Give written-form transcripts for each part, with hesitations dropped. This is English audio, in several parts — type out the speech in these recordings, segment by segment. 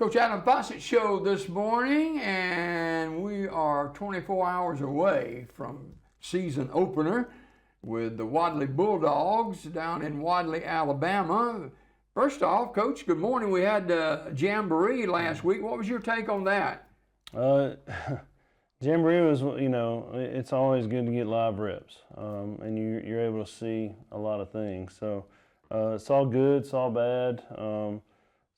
Coach Adam Fossett show this morning, and we are 24 hours away from season opener with the Wadley Bulldogs down in Wadley, Alabama. First off, Coach, good morning. We had Jamboree last week. What was your take on that? Jamboree was, it's always good to get live reps, and you're able to see a lot of things. So it's all good, it's all bad.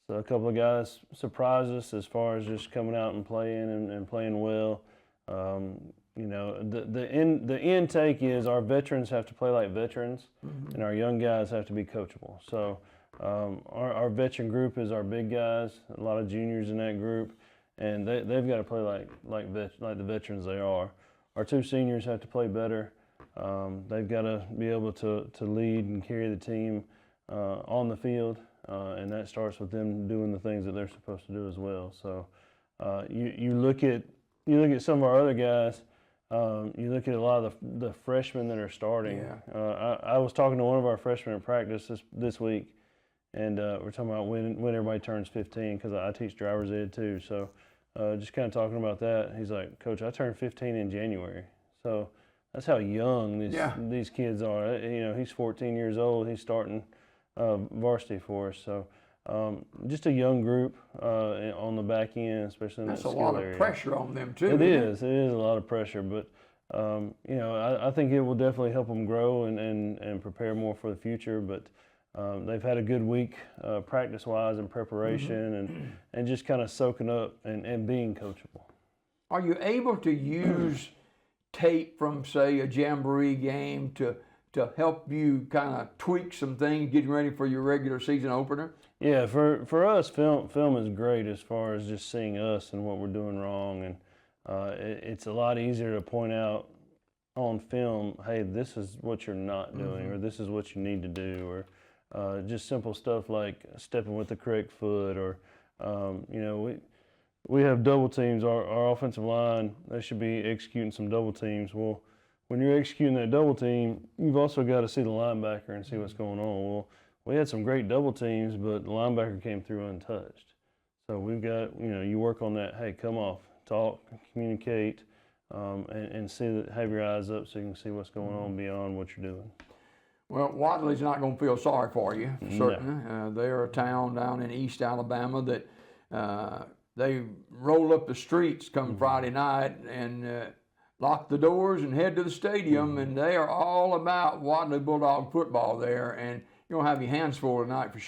So a couple of guys surprised us as far as just coming out and playing and playing well. The intake is our veterans have to play like veterans, and our young guys have to be coachable. So our veteran group is our big guys, a lot of juniors in that group, and they've got to play like the veterans they are. Our two seniors have to play better. They've got to be able to lead and carry the team on the field. And that starts with them doing the things that they're supposed to do as well. So you look at some of our other guys. You look at a lot of the freshmen that are starting. Yeah. I was talking to one of our freshmen at practice this week, and we're talking about when everybody turns 15, because I teach driver's ed too. So just kind of talking about that. He's like, "Coach, I turned 15 in January." So that's how young these kids are. He's 14 years old. He's starting varsity for us. So just a young group on the back end, especially in that skill area. That's a lot of pressure on them too. It is a lot of pressure, but I think it will definitely help them grow and prepare more for the future. But they've had a good week practice-wise and preparation, and just kind of soaking up and being coachable. Are you able to use tape from, say, a Jamboree game to help you kind of tweak some things, getting ready for your regular season opener? Yeah, for us, film is great as far as just seeing us and what we're doing wrong, and it's a lot easier to point out on film, hey, this is what you're not doing, or this is what you need to do, or just simple stuff like stepping with the correct foot, or we have double teams. Our offensive line, they should be executing some double teams. Well, when you're executing that double team, you've also got to see the linebacker and see what's going on. Well, we had some great double teams, but the linebacker came through untouched. So we've got, you work on that. Hey, come off, talk, communicate, and see that, have your eyes up so you can see what's going on beyond what you're doing. Well, Wadley's not going to feel sorry for you, certainly. No. They're a town down in East Alabama that they roll up the streets come Friday night and lock the doors and head to the stadium, and they are all about Wadley Bulldog football there, and you're going to have your hands full tomorrow night for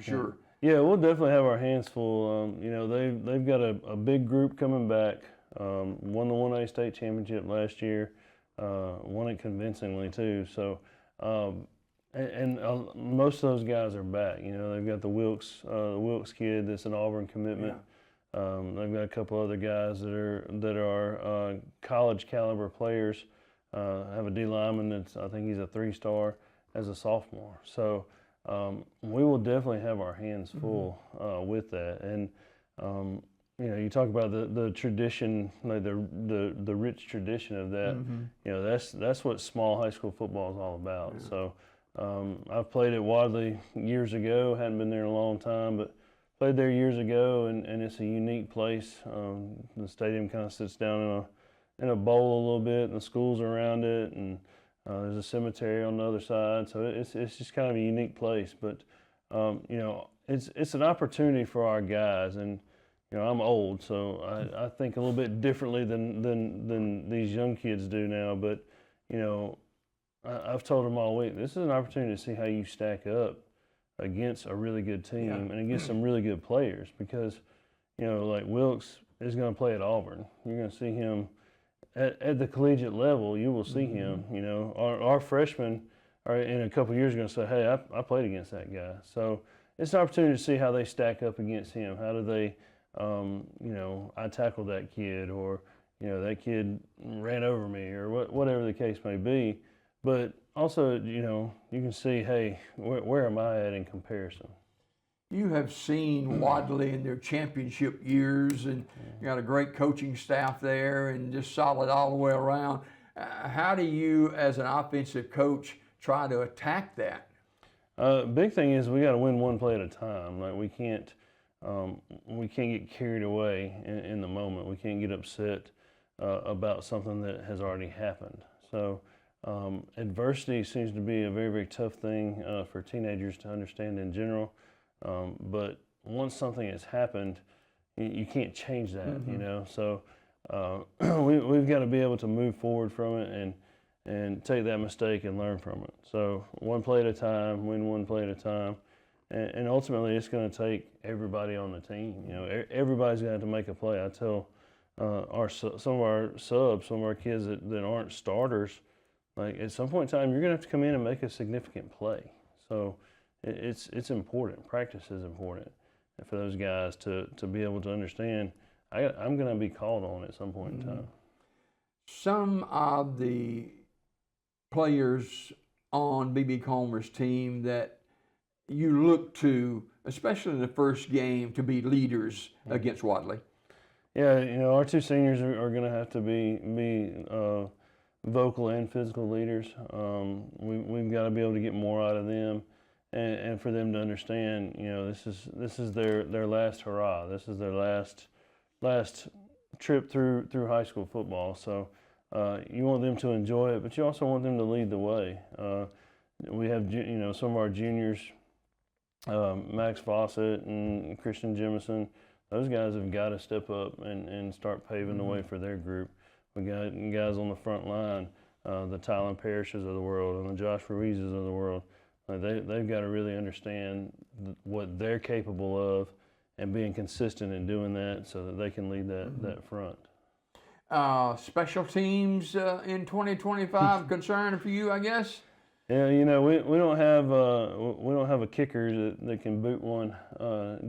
sure. Yeah, we'll definitely have our hands full. They've got a big group coming back, won the 1A state championship last year, won it convincingly too. So, most of those guys are back. They've got the Wilkes kid that's an Auburn commitment. Yeah. They've got a couple other guys that are college caliber players. Have a D lineman I think he's a 3-star as a sophomore. So we will definitely have our hands full with that. And you talk about the tradition, like the rich tradition of that. That's what small high school football is all about. Yeah. So I've played at Wadley years ago. Hadn't been there in a long time, but played there years ago, and it's a unique place. The stadium kind of sits down in a bowl a little bit, and the schools around it, and there's a cemetery on the other side. So it's just kind of a unique place. But it's an opportunity for our guys, and I'm old, so I think a little bit differently than these young kids do now. But I've told them all week, this is an opportunity to see how you stack up against a really good team and against some really good players, because like Wilkes is going to play at Auburn. You're going to see him at the collegiate level. You will see him. Our freshmen are in a couple of years going to say, hey, I played against that guy. So it's an opportunity to see how they stack up against him. How do they I tackled that kid, or that kid ran over me, or whatever the case may be. But also, you can see, hey, where am I at in comparison? You have seen Wadley in their championship years, and you got a great coaching staff there, and just solid all the way around. How do you, as an offensive coach, try to attack that? Big thing is we got to win one play at a time. Like we can't we can't get carried away in the moment. We can't get upset about something that has already happened. So adversity seems to be a very, very tough thing for teenagers to understand in general. But once something has happened, you can't change that, you know. So we've got to be able to move forward from it and take that mistake and learn from it. So one play at a time, win one play at a time. And ultimately, it's going to take everybody on the team. You know, everybody's going to have to make a play. I tell some of our subs, some of our kids that aren't starters, like at some point in time, you're going to have to come in and make a significant play. So it's important. Practice is important for those guys to be able to understand. I'm going to be called on at some point in time. Some of the players on B.B. Comer's team that you look to, especially in the first game, to be leaders against Wadley? Yeah, you know, our two seniors are going to have to be vocal and physical leaders. We've got to be able to get more out of them, and for them to understand, you know, this is their last hurrah. This is their last trip through high school football. So you want them to enjoy it, but you also want them to lead the way. We have, you know, some of our juniors. Max Fossett and Christian Jemison, those guys have got to step up and start paving the way for their group. We got guys on the front line, the Tylen Parishes of the world and the Josh Ruizes of the world. They've got to really understand what they're capable of and being consistent in doing that so that they can lead that front. Special teams in 2025 concern for you, I guess? Yeah, you know, we don't have a kicker that can boot one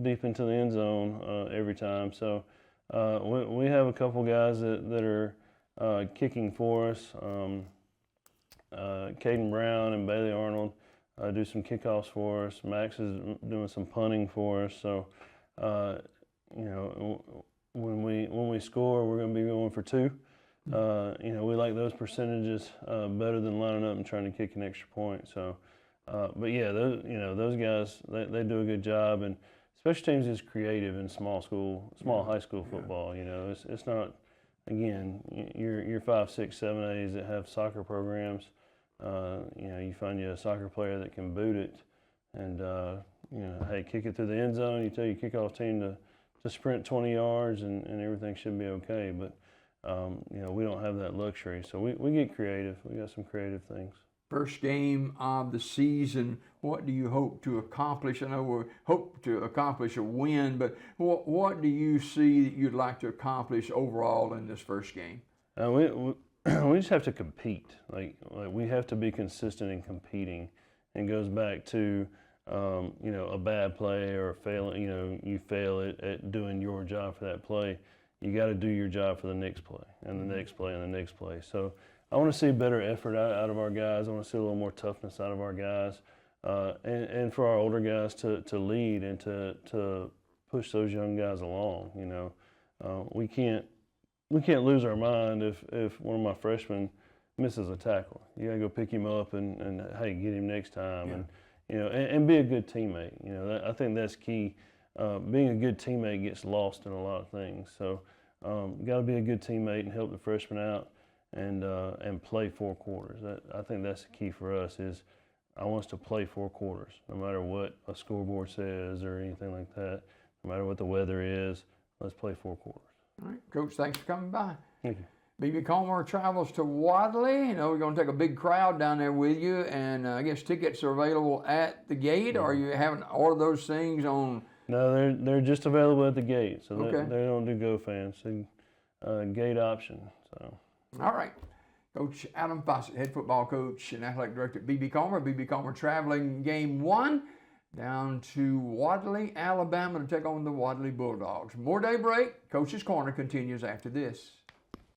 deep into the end zone every time. So we have a couple guys that are kicking for us. Caden Brown and Bailey Arnold do some kickoffs for us. Max is doing some punting for us. So you know, when we score, we're going to be going for two. You know, we like those percentages better than lining up and trying to kick an extra point. So, but yeah, those guys, they do a good job. And special teams is creative in small high school football. You know, it's not, again, your 5, 6, 7 A's that have soccer programs. You know, you find you a soccer player that can boot it, and you know, hey, kick it through the end zone. You tell your kickoff team to sprint 20 yards, and everything should be okay. But you know, we don't have that luxury, so we get creative. We got some creative things. First game of the season, what do you hope to accomplish? I know we hope to accomplish a win, but what do you see that you'd like to accomplish overall in this first game? We just have to compete. Like we have to be consistent in competing, and it goes back to you know, a bad play or failing. You know, you fail at doing your job for that play. You got to do your job for the next play and the next play and the next play. So I want to see better effort out of our guys. I want to see a little more toughness out of our guys, and for our older guys to lead and to push those young guys along. You know, we can't lose our mind if one of my freshmen misses a tackle. You got to go pick him up and hey, get him next time, and you know, and be a good teammate. You know, I think that's key. Being a good teammate gets lost in a lot of things. So you got to be a good teammate and help the freshmen out and play 4 quarters. I think that's the key for us. Is I want us to play 4 quarters, no matter what a scoreboard says or anything like that. No matter what the weather is, let's play 4 quarters. All right, Coach, thanks for coming by. Thank you. B.B. Comer travels to Wadley. You know, we're going to take a big crowd down there with you, and I guess tickets are available at the gate, or you haven't ordered those things on? No, they're just available at the gate, so Okay. they don't do GoFans. So, gate option. So. All right. Coach Adam Fossett, head football coach and athletic director at B.B. Comer. B.B. Comer traveling game 1 down to Wadley, Alabama to take on the Wadley Bulldogs. More Daybreak. Coach's Corner continues after this.